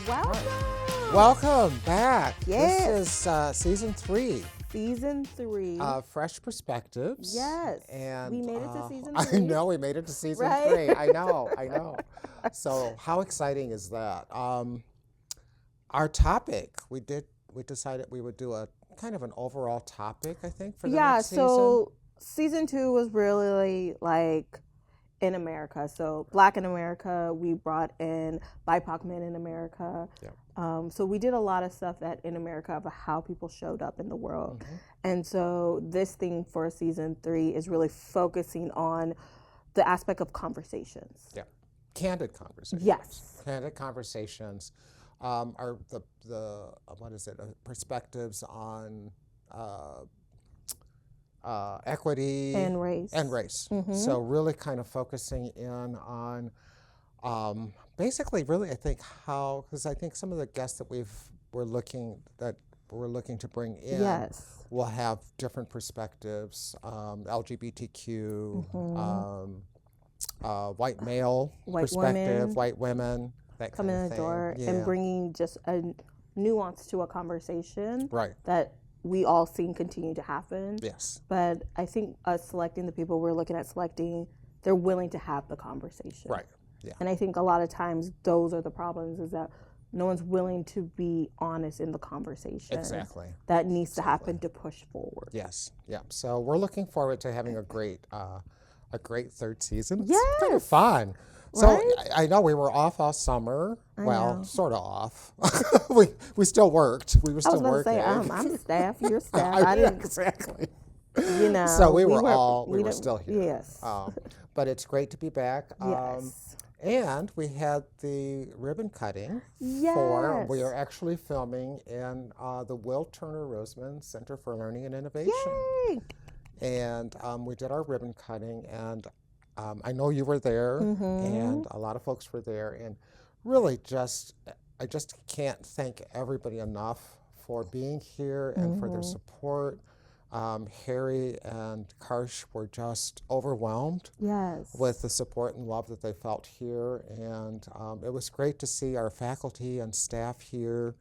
Welcome. Welcome back. Yes. This is season 3. Season 3. Fresh Perspectives. Yes. And we made it to season 3. I know we made it to season Right? 3. I know. So how exciting is that? Our topic, we decided we would do a kind of an overall topic, I think, for the next season. So season 2 was really like in America. So Black in America, we brought in BIPOC men in America. Yeah. So we did a lot of stuff that in America of how people showed up in the world. Mm-hmm. And so this thing for season 3 is really focusing on the aspect of conversations. Yeah. Candid conversations. Yes. Candid conversations are the what is it? Perspectives on equity and race. Mm-hmm. So really kind of focusing in on basically really I think how, because I think some of the guests that we're looking to bring in yes. will have different perspectives, LGBTQ, white male perspective, women, white women, that come kind in of the thing. door Yeah. and bringing just a nuance to a conversation Right. that we all seen continue to happen. Yes. But I think us selecting the people we're looking at selecting, they're willing to have the conversation. Right. Yeah. And I think a lot of times those are the problems, is that no one's willing to be honest in the conversation. Exactly. That needs to happen to push forward. Yes. Yeah. So we're looking forward to having a great third season. It's Yes. kind of fun. So Right? I know we were off all summer. I Well, know. sort of off. we still worked. We were I still was going to working. say, I'm staff, you're staff. Yeah, I didn't, exactly. you know. So we were still here. Yes. But it's great to be back. Yes. And we had the ribbon cutting Yes. we are actually filming in the Will Turner Roseman Center for Learning and Innovation. Yay! And we did our ribbon cutting, and I know you were there, and a lot of folks were there, and really I just can't thank everybody enough for being here and for their support. Harry and Karsh were just overwhelmed Yes. with the support and love that they felt here, and it was great to see our faculty and staff here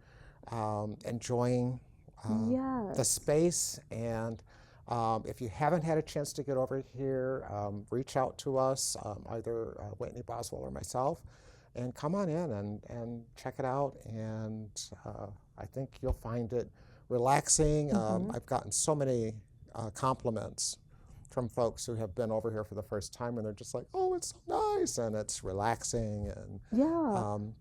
enjoying the space. And if you haven't had a chance to get over here, reach out to us, either Whitney Boswell or myself, and come on in and check it out. And I think you'll find it relaxing. I've gotten so many compliments from folks who have been over here for the first time, and they're just like, "Oh, it's so nice and it's relaxing," and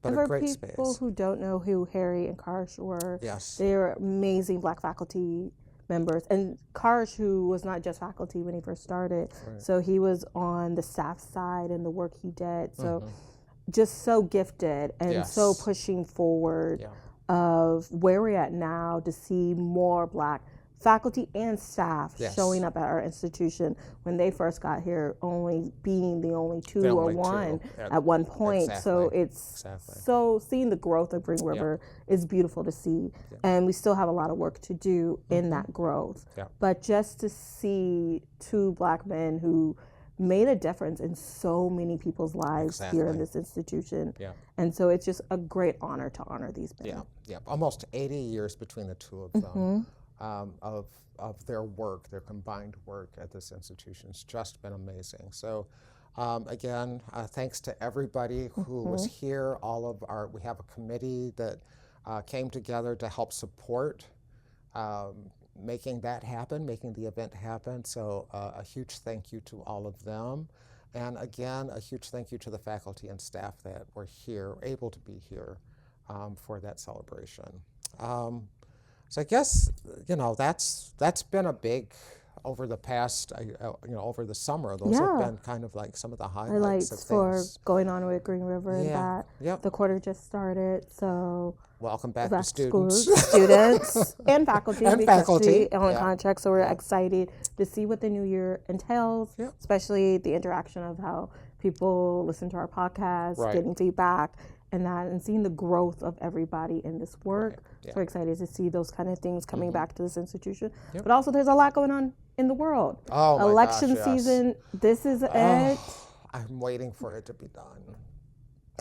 but and a for great people space. who don't know who Harry and Karsh were, Yes. they're amazing Black faculty members. And Karsh, who was not just faculty when he first started, Right. so he was on the staff side and the work he did. So just so gifted and so Yes. pushing forward Yeah. of where we're at now to see more Black faculty and staff Yes. showing up at our institution. When they first got here, only being the only two The or only two one at- at one point. So Exactly. it's Exactly. so seeing the growth of Green River is beautiful to see. Yeah. And we still have a lot of work to do in that growth. Yeah. But just to see two Black men who made a difference in so many people's lives here in Exactly. this institution. Yeah. And so it's just a great honor to honor these men. Yeah, yeah, almost 80 years between the two of them of their work, their combined work at this institution. It's just been amazing. So again, thanks to everybody who was here. We have a committee that came together to help support making that happen, making the event happen. So a huge thank you to all of them. And again, a huge thank you to the faculty and staff that were here, able to be here for that celebration. So I guess, that's been a big, over the past, over the summer, those have been kind of like some of the highlights of for things. going on with Green River and that. Yep. The quarter just started, so Welcome back to back to students. schools, students and faculty, And because faculty, we on yeah. contract. So we're excited to see what the new year entails, Yep. especially the interaction of how people listen to our podcast, Right. getting feedback, and seeing the growth of everybody in this work. Right, yeah. So we're excited to see those kind of things coming back to this institution. Yep. But also, there's a lot going on in the world. Oh my Election gosh, yes. season. This is it. I'm waiting for it to be done.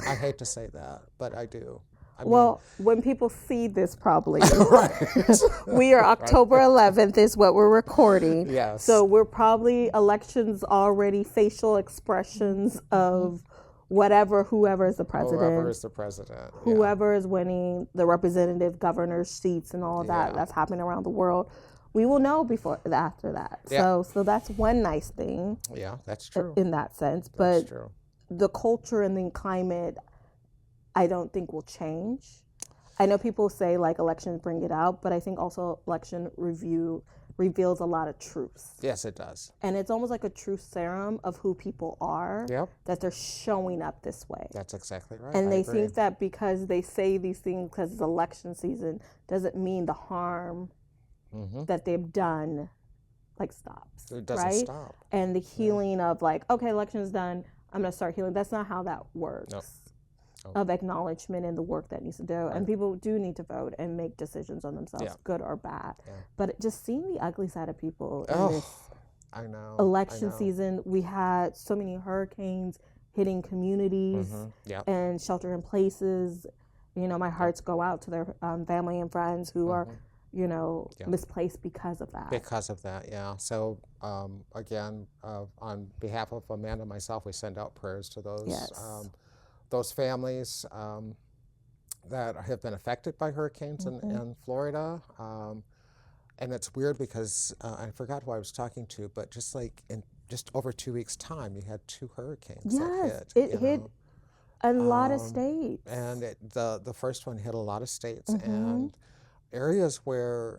I hate to say that, but I do. Well, when people see this, probably. Right. We are October 11th is what we're recording. Yes. So we're probably elections already, facial expressions of whoever is the president. Whoever is the president. Whoever is winning the representative governor's seats and all that that's happening around the world. We will know after that. Yeah. So that's one nice thing. Yeah, that's true. In that sense. That's But true. the culture and the climate, I don't think will change. I know people say like elections bring it out, but I think also election review reveals a lot of truths. Yes, it does. And it's almost like a truth serum of who people are, that they're showing up this way. That's exactly right. And they think that because they say these things because it's election season doesn't mean the harm that they've done like stops. It doesn't right? stop. And the healing of like, okay, election's done, I'm gonna start healing. That's not how that works. Nope. Of acknowledgement and the work that needs to do. And people do need to vote and make decisions on themselves, good or bad. Yeah. But just seeing the ugly side of people in this election season, we had so many hurricanes hitting communities and shelter in places. You know, my hearts go out to their family and friends who are, you know, misplaced because of that. Because of that, yeah. So again, on behalf of Amanda and myself, we send out prayers to those families that have been affected by hurricanes in Florida. And it's weird because I forgot who I was talking to, but just like in just over 2 weeks' time, you had 2 hurricanes that hit. It hit a lot of states. And the first one hit a lot of states and areas where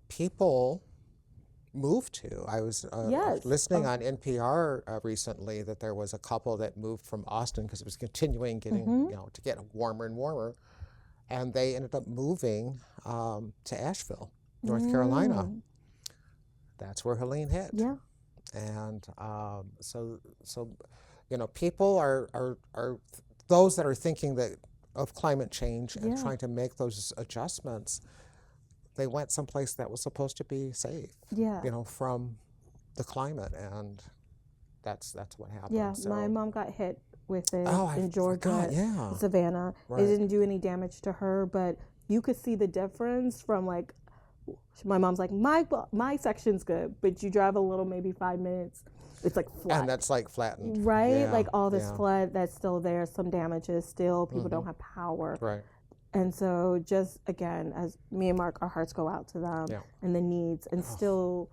people moved to. I was listening on NPR recently that there was a couple that moved from Austin because it was continuing getting, you know, to get warmer and warmer, and they ended up moving to Asheville, North Carolina. That's where Helene hit. Yeah. And so you know, people are those that are thinking that of climate change and trying to make those adjustments. They went someplace that was supposed to be safe, you know, from the climate, and that's what happened. Yeah, so. My mom got hit with it in Georgia, Savannah. Right. It didn't do any damage to her, but you could see the difference from like, my mom's like, my section's good, but you drive a little, maybe 5 minutes, it's like flat. And that's like flattened. Right? Like all this flood that's still there, some damages still, people don't have power. Right. And so just, again, as me and Mark, our hearts go out to them and the needs and still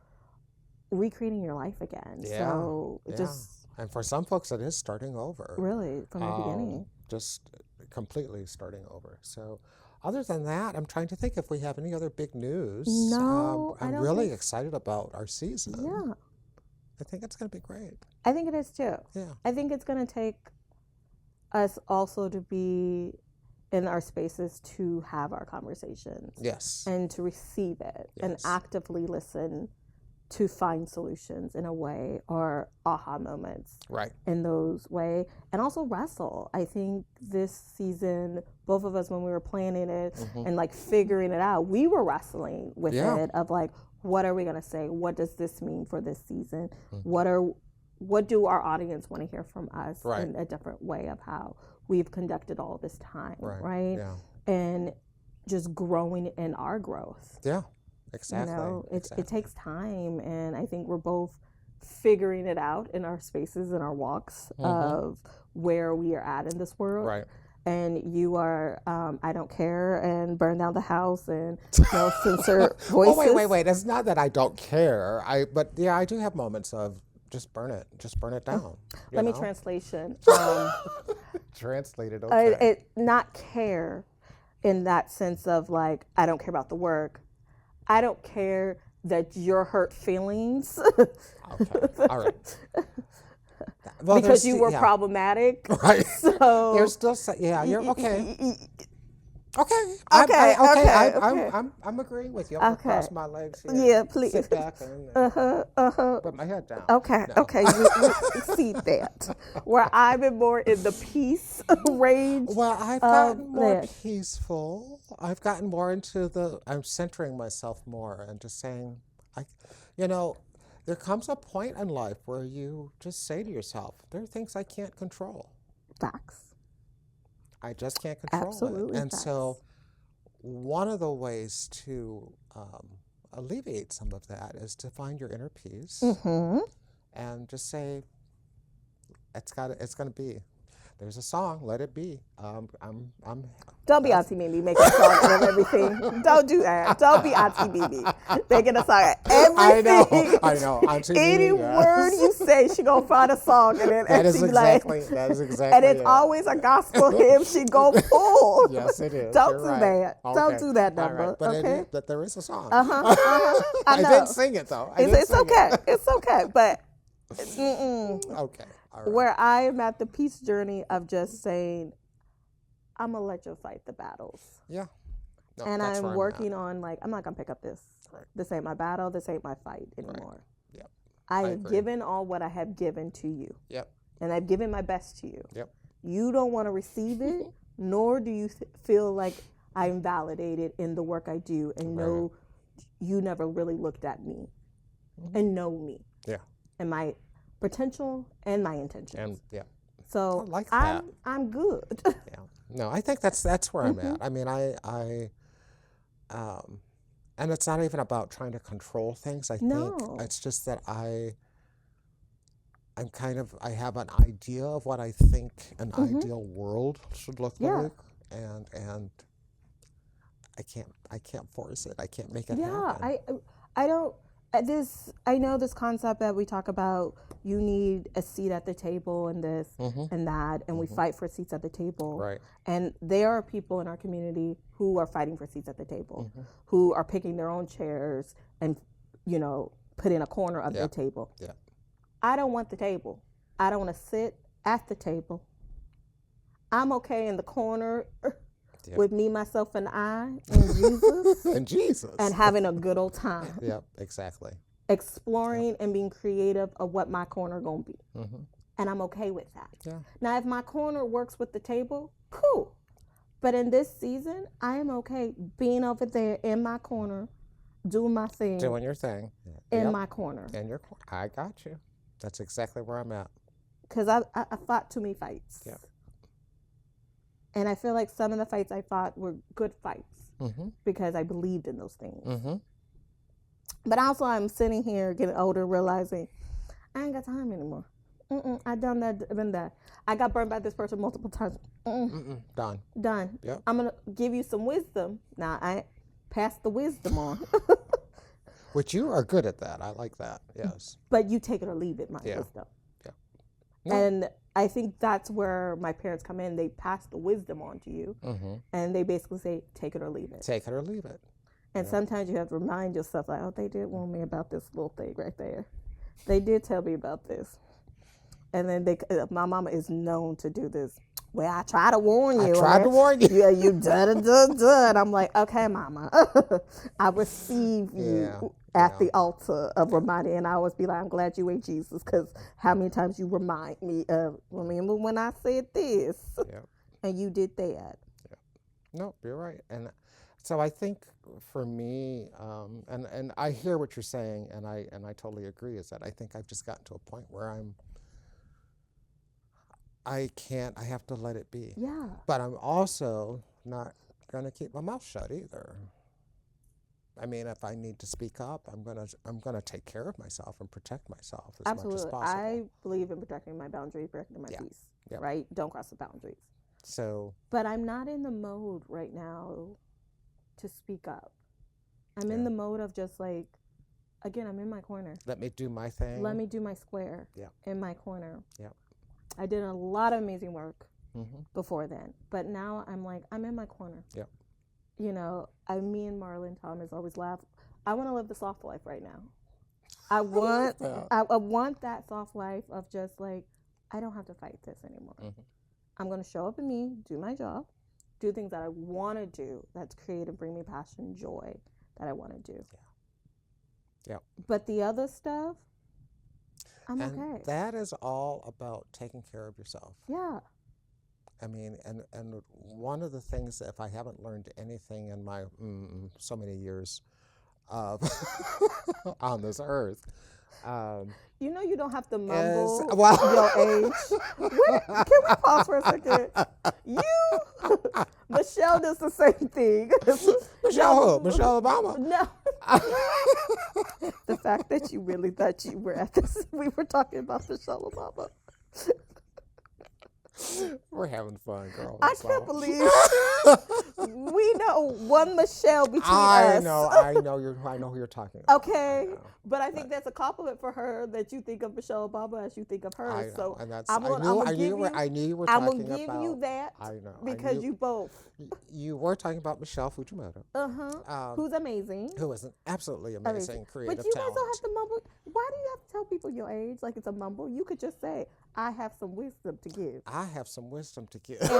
recreating your life again. Yeah. So just... And for some folks, it is starting over. Really, from the beginning. Just completely starting over. So other than that, I'm trying to think if we have any other big news. No, I'm really excited about our season. Yeah. I think it's going to be great. I think it is too. Yeah. I think it's going to take us also to be in our spaces to have our conversations. Yes. And to receive it and actively listen to find solutions in a way, or aha moments in those way, and also wrestle. I think this season, both of us, when we were planning it and like figuring it out, we were wrestling with it of like, what are we going to say? What does this mean for this season? What do our audience want to hear from us in a different way of how we've conducted all this time, right? Yeah. And just growing in our growth. Yeah, exactly. You know, it takes time, and I think we're both figuring it out in our spaces and our walks of where we are at in this world. Right. And you are, I don't care, and burn down the house and censor voices. Oh, wait. It's not that I don't care. But I do have moments of just burn it down. Let me translation. Translate it, okay. Not care in that sense of like, I don't care about the work. I don't care that your hurt feelings. Okay, all right. Well, because you were problematic. Right. So you're still, you're okay. Okay. I'm agreeing with you. I'm gonna cross my legs here. Yeah, please. Sit back and put my head down. Okay. You see that. Where I've been more in the peace range. Well, I've gotten more peaceful. I've gotten more into I'm centering myself more and just saying, there comes a point in life where you just say to yourself, there are things I can't control. Facts. I just can't control Absolutely. it. And so one of the ways to alleviate some of that is to find your inner peace and just say, it's going to be. There's a song, Let It Be. Don't be Auntie Mimi making a song out of everything. Don't do that. Don't be Auntie Mimi making a song out of everything. I know. Auntie Any Mimi, word you say, she gonna find a song, and then that is exactly and it's always a gospel hymn. She go pull. Yes, it is. Don't You're do right. that. Okay. Don't do that number. All right. But okay. But there is a song. I know. didn't sing it though. It's okay. It's okay. But okay. All right. Where I am at the peace journey of just saying, I'm gonna let you fight the battles. Yeah. No, and I'm working on I'm not gonna pick up this. Right. This ain't my battle. This ain't my fight anymore. Right. Yep. I have given all what I have given to you. Yep. And I've given my best to you. Yep. You don't want to receive it, nor do you feel like I'm validated in the work I do, and know you never really looked at me and know me. Yeah. And my potential and my intentions. And so I like that. I'm good. Yeah. No, I think that's where I'm at. I mean, and it's not even about trying to control things. I think it's just that I have an idea of what I think an ideal world should look like, and I can't force it. I can't make it happen. I don't. I know this concept that we talk about. You need a seat at the table, and this and that, and we fight for seats at the table. Right. And there are people in our community who are fighting for seats at the table, who are picking their own chairs and put in a corner of their table. Yeah. I don't want the table. I don't want to sit at the table. I'm okay in the corner with me, myself, and I, and Jesus. And having a good old time. Yep, exactly. Exploring and being creative of what my corner going to be. And I'm okay with that. Yeah. Now, if my corner works with the table, cool. But in this season, I am okay being over there in my corner, doing my thing. Doing your thing. In my corner. In your corner. I got you. That's exactly where I'm at. Because I fought too many fights. Yep. And I feel like some of the fights I fought were good fights because I believed in those things. But also I'm sitting here getting older, realizing I ain't got time anymore. I done that, been that. I got burned by this person multiple times. Done. Yep. I'm going to give you some wisdom. Now, I pass the wisdom on. Which you are good at that. I like that, yes. But you take it or leave it, my wisdom. Yeah. No. And I think that's where my parents come in. They pass the wisdom on to you. And they basically say, take it or leave it. Take it or leave it. And sometimes you have to remind yourself, like, oh, they did warn me about this little thing right there. They did tell me about this. And then my mama is known to do this. Well, I try to warn you. Yeah, you done. I'm like, okay, mama. I receive you at the altar of reminding. And I always be like, I'm glad you ain't Jesus, because how many times you remind me of, remember when I said this? And you did that. Yeah. No, you're right. And so I think for me, and I hear what you're saying, and I totally agree, is that I think I've just gotten to a point where I have to let it be. Yeah. But I'm also not going to keep my mouth shut either. I mean, if I need to speak up, I'm gonna take care of myself and protect myself as much as possible. I believe in protecting my boundaries, protecting my peace. Yep. Right? Don't cross the boundaries. So. But I'm not in the mode right now to speak up. I'm in the mode of just like, again, I'm in my corner. Let me do my thing. Let me do my square. Yeah. In my corner. Yeah. I did a lot of amazing work before then, but now I'm like, I'm in my corner. Yeah. Me and Marlon Thomas always laugh. I want to live the soft life right now. I want that soft life of just like, I don't have to fight this anymore. I'm going to show up in me, do my job, do things that I want to do, that's creative, bring me passion, joy that I want to do. Yeah. But the other stuff, I'm okay. That is all about taking care of yourself. Yeah. I mean, and one of the things that if I haven't learned anything in my so many years of on this earth, You know you don't have to mumble your age. Can we pause for a second? Michelle does the same thing. Michelle Obama. No. The fact that you really thought you were at this, we were talking about Michelle Obama. We're having fun, girl. I can't believe we know one Michelle between us. I know who you're talking about. Okay, but I think that's a compliment for her that you think of Michelle Obama as you think of her. I know, so and that's, I knew you were talking about. I'm gonna give you that. I know because you both. You were talking about Michelle Fujimoto. Who's amazing. Who is an absolutely amazing creative But you talent. guys don't have to mumble. Why do you have to tell people your age like it's a mumble? You could just say, I have some wisdom to give. I have some wisdom to give.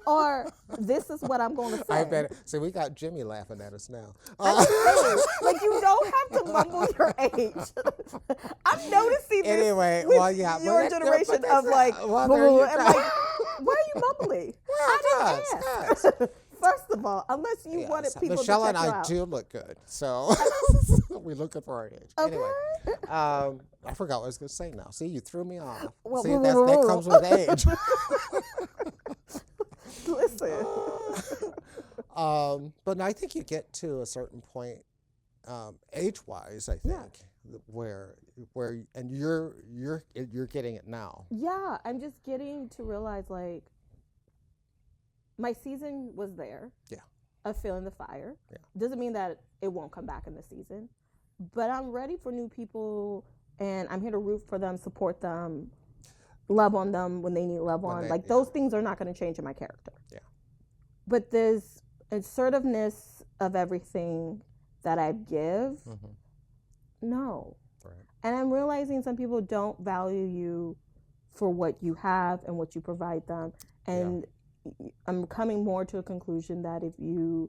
Or this is what I'm going to say. I bet. See, we got Jimmy laughing at us now. I'm saying, like, you don't have to mumble your age. I'm noticing this anyway, with your generation of like, and like, why are you mumbling? Well, I didn't ask. First of all, unless you wanted people Michelle to check and you I out. do look good, so we're looking for our age. Okay. Anyway, I forgot what I was going to say now. See, you threw me off. Well, See, that comes with age. Listen. But I think you get to a certain point, age-wise, I think, where and you're getting it now. Yeah, I'm just getting to realize, like, my season was there. Yeah. Of feeling the fire. Yeah. Doesn't mean that it won't come back in the season, but I'm ready for new people, and I'm here to root for them, support them, love on them when they need love on. Like, those things are not going to change in my character. Yeah. But this assertiveness of everything that I give, no. Right. And I'm realizing some people don't value you for what you have and what you provide them. And I'm coming more to a conclusion that if you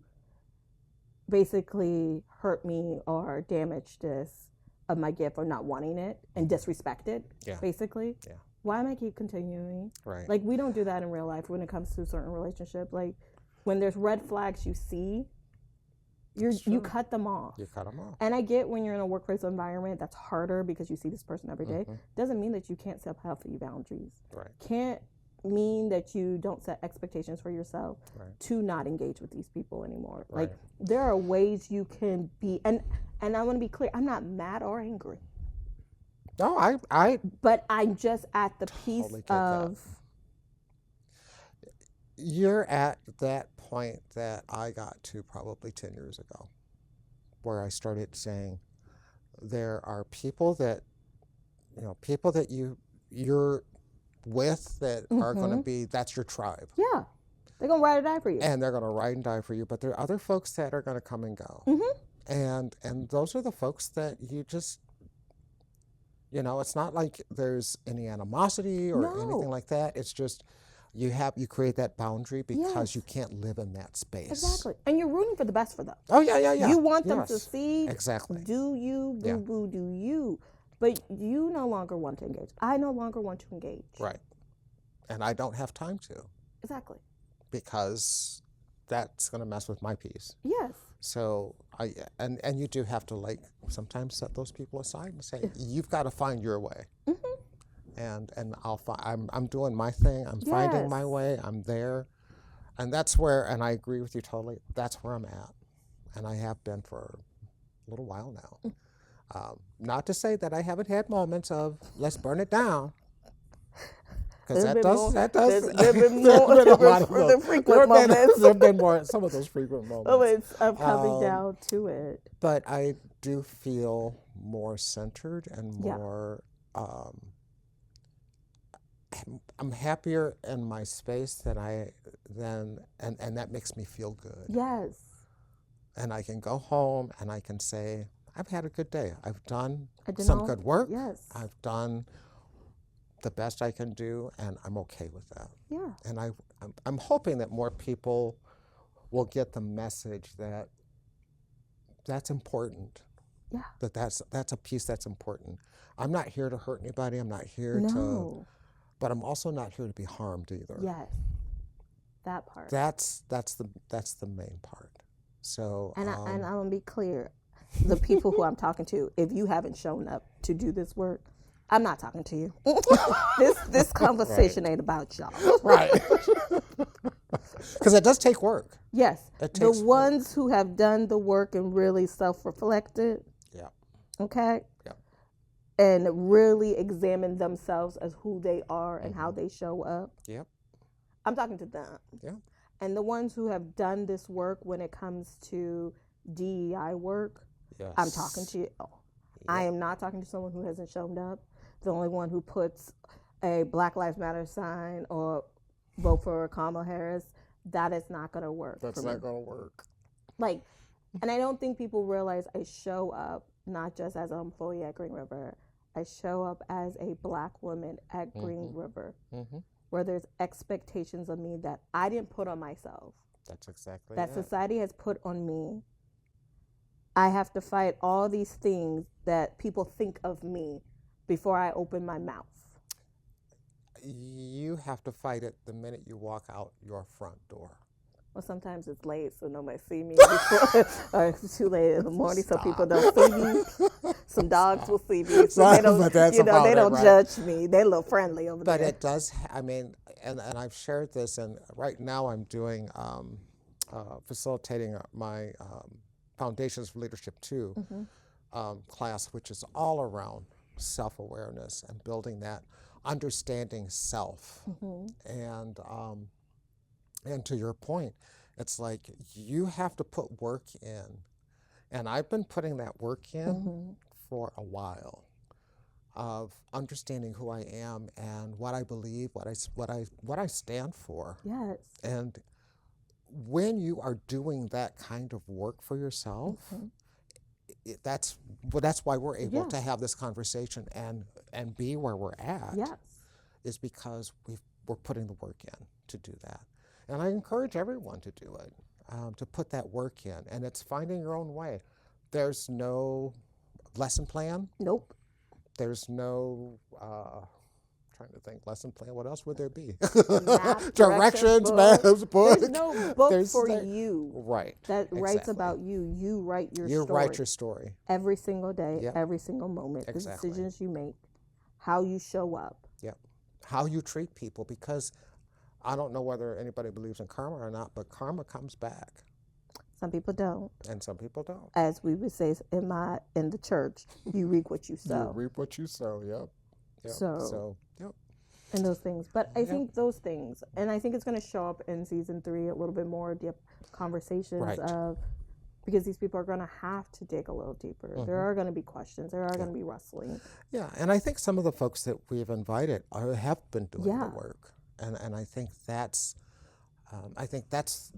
basically hurt me or damage this of my gift or not wanting it and disrespect it, basically, why am I keep continuing? Right. Like, we don't do that in real life when it comes to a certain relationship. Like, when there's red flags you see, you cut them off. You cut them off. And I get when you're in a workplace environment that's harder because you see this person every day. Doesn't mean that you can't set healthy boundaries. Right. Can't mean that you don't set expectations for yourself to not engage with these people anymore. Right. Like, there are ways you can be, and I want to be clear, I'm not mad or angry. No, but I'm just at the piece of. You're at that point that I got to probably 10 years ago, where I started saying, there are people that, you're with that are going to be, that's your tribe. Yeah. They're going to ride or die for you. And they're going to ride and die for you. But there are other folks that are going to come and go. And those are the folks that you just, it's not like there's any animosity or anything like that. It's just you create that boundary because you can't live in that space. Exactly. And you're rooting for the best for them. Oh, yeah. You want them to succeed. Exactly. Do you, boo-boo, do you. But you no longer want to engage. I no longer want to engage. Right. And I don't have time to. Exactly. Because that's going to mess with my peace. Yes. So and you do have to, like, sometimes set those people aside and say, you've got to find your way. And I'm doing my thing. I'm finding my way. I'm there. And that's where, and I agree with you totally, that's where I'm at. And I have been for a little while now. Not to say that I haven't had moments of let's burn it down, because that does. There have been more frequent moments. There have been more, some of those frequent moments of coming down to it. But I do feel more centered and more. I'm happier in my space and that makes me feel good. Yes. And I can go home and I can say, I've had a good day. I've done some good work. Yes. I've done the best I can do, and I'm okay with that. Yeah. And I'm hoping that more people will get the message that that's important. Yeah. That's a piece that's important. I'm not here to hurt anybody. I'm not here to, but I'm also not here to be harmed either. Yes. That part. That's the main part. So and I'm gonna be clear. the people who I'm talking to, if you haven't shown up to do this work, I'm not talking to you. This conversation ain't about y'all. Right. Because it does take work. Yes. The ones who have done the work and really self-reflected. Yeah. Okay? Yeah. And really examine themselves as who they are and how they show up. Yep. I'm talking to them. Yeah. And the ones who have done this work when it comes to DEI work, yes. I'm talking to you. Yep. I am not talking to someone who hasn't shown up. The only one who puts a Black Lives Matter sign or vote for Kamala Harris, that is not going to work. That's not going to work. Like, and I don't think people realize I show up not just as an employee at Green River. I show up as a Black woman at Green River, where there's expectations of me that I didn't put on myself. That's exactly that society has put on me. I have to fight all these things that people think of me before I open my mouth. You have to fight it the minute you walk out your front door. Well, sometimes it's late, so nobody see me before, or it's too late in the morning, so people don't see me. Some dogs will see me, so they don't, they don't judge me. They look friendly over there. But it does. I mean, and I've shared this, and right now I'm doing facilitating my Foundations for Leadership 2 class, which is all around self-awareness and building that understanding self. And to your point, it's like you have to put work in, and I've been putting that work in for a while, of understanding who I am and what I believe, what I stand for. Yes. And when you are doing that kind of work for yourself, that's why we're able to have this conversation and be where we're at. Yes. Is because we're putting the work in to do that. And I encourage everyone to do it, to put that work in. And it's finding your own way. There's no lesson plan. Nope. There's no, trying to think, lesson plan. What else would there be? Map, Directions, maps, books. There's no book for you. Right. That writes about you. You write your story. You write your story. Every single day, every single moment. Exactly. The decisions you make, how you show up. Yep. How you treat people, because I don't know whether anybody believes in karma or not, but karma comes back. Some people don't. And some people don't. As we would say in the church, you reap what you sow. You reap what you sow, yep. So yep. And those things. But I think those things, and I think it's going to show up in season 3 a little bit more, deep conversations of, because these people are going to have to dig a little deeper. There are going to be questions. There are going to be wrestling. Yeah, and I think some of the folks that we've invited have been doing the work. And I think that's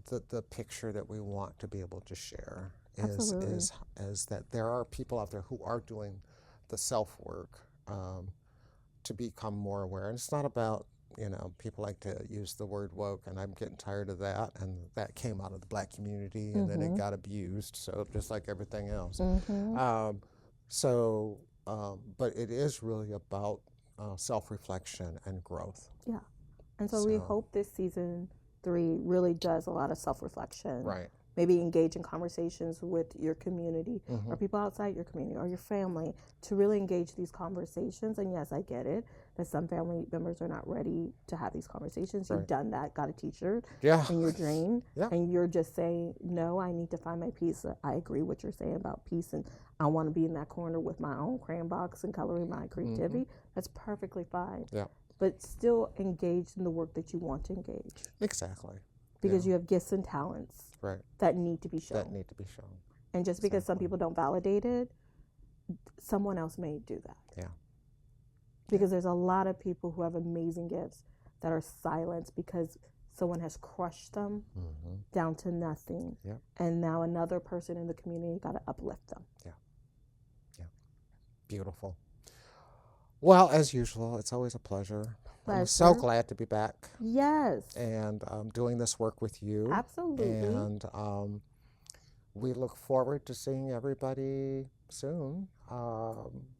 the picture that we want to be able to share is that there are people out there who are doing the self work to become more aware. And it's not about, people like to use the word woke, and I'm getting tired of that. And that came out of the Black community, and then it got abused. So just like everything else. But it is really about self-reflection and growth. Yeah. And so we hope this season 3 really does a lot of self-reflection. Right. Maybe engage in conversations with your community or people outside your community or your family to really engage these conversations. And yes, I get it that some family members are not ready to have these conversations. You've done that, got a t-shirt in your dream, and you're just saying, no, I need to find my peace. I agree what you're saying about peace, and I want to be in that corner with my own crayon box and coloring my creativity. That's perfectly fine. Yeah. But still engage in the work that you want to engage. Exactly. Because you have gifts and talents that need to be shown. And just because some people don't validate it, someone else may do that. Yeah. Because there's a lot of people who have amazing gifts that are silenced because someone has crushed them down to nothing. Yeah. And now another person in the community got to uplift them. Yeah. Yeah. Beautiful. Well, as usual, it's always a pleasure. I'm so glad to be back. Yes. And doing this work with you. Absolutely. And we look forward to seeing everybody soon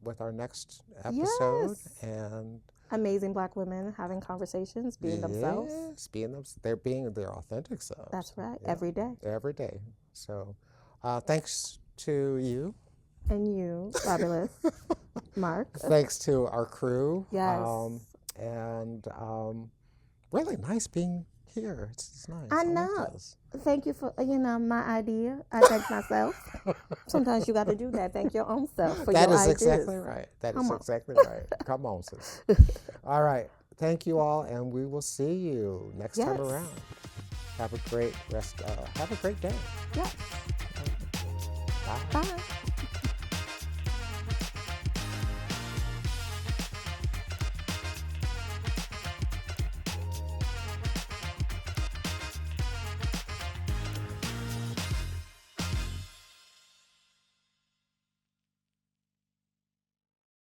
with our next episode. Yes. And amazing Black women having conversations, being themselves. Yes, they're being their authentic selves. That's right. Yeah. Every day. Every day. So thanks to you And you, fabulous, Mark. Thanks to our crew. Yes. And really nice being here. It's nice. I know. Like thank you for, my idea. I thank myself. Sometimes you got to do that. Thank your own self for that your is ideas. Exactly right. That is exactly right. Come on, sis. All right. Thank you all, and we will see you next time around. Have a great day. Yes. Bye. Bye.